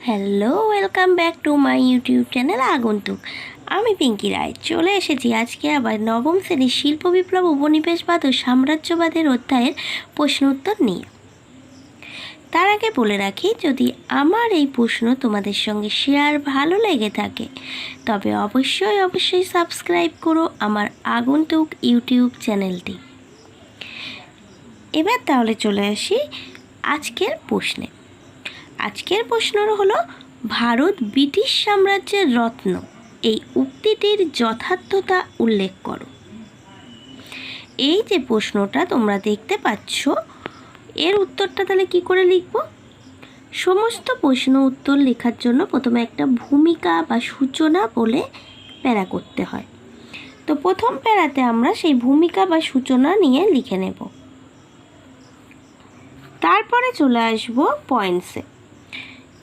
Hello, welcome back to my YouTube channel আগন্তুক। আমি পিঙ্কি রায় চলে এসেছি আজকে আবার নবম শ্রেণীর শিল্প বিপ্লব, উপনিবেশবাদ ও সাম্রাজ্যবাদের অধ্যায়ের প্রশ্ন উত্তর নিয়ে। তার আগে বলে রাখি, যদি আমার এই প্রশ্ন তোমাদের সঙ্গে শেয়ার ভালো লেগে থাকে তবে অবশ্যই সাবস্ক্রাইব করো আমার আগন্তুক ইউটিউব চ্যানেলটি। এবার তাহলে চলে আসি আজকের প্রশ্নে। আজকের প্রশ্ন হলো, ভারত ব্রিটিশ সাম্রাজ্যের রত্ন, এই উক্তিটির যথার্থতা উল্লেখ করো। এই যে প্রশ্নটা তোমরা দেখতে পাচ্ছ, এর উত্তরটা তাহলে কি করে লিখব? সমস্ত প্রশ্ন উত্তর লেখার জন্য প্রথমে একটা ভূমিকা বা সূচনা বলে প্যারা করতে হয়। তো প্রথম প্যারাতে আমরা সেই ভূমিকা বা সূচনা নিয়ে লিখে নেব। তারপরে চলে আসব পয়েন্টসে।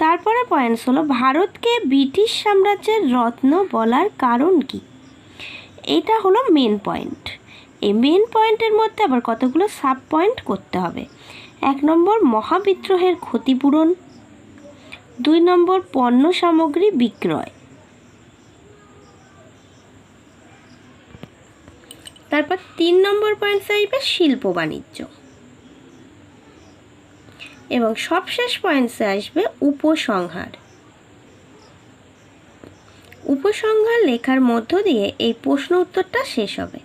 তারপরে পয়েন্টস হলো, ভারতকে ব্রিটিশ সাম্রাজ্যের রত্ন বলার কারণ কি? এটা হলো মেন পয়েন্ট। এই মেন পয়েন্টের মধ্যে আবার কতগুলো সাব পয়েন্ট করতে হবে। 1 নম্বর, মহাবিদ্রোহের ক্ষতিপূরণ। 2 নম্বর, পণ্য সামগ্রী বিক্রয়। তারপর 3 নম্বর পয়েন্ট আসবে শিল্প বাণিজ্য। এবং সবশেষ পয়েন্টসে আসবে উপসংহার। উপসংহার লেখার মধ্য দিয়ে এই প্রশ্ন উত্তরটা শেষ হবে।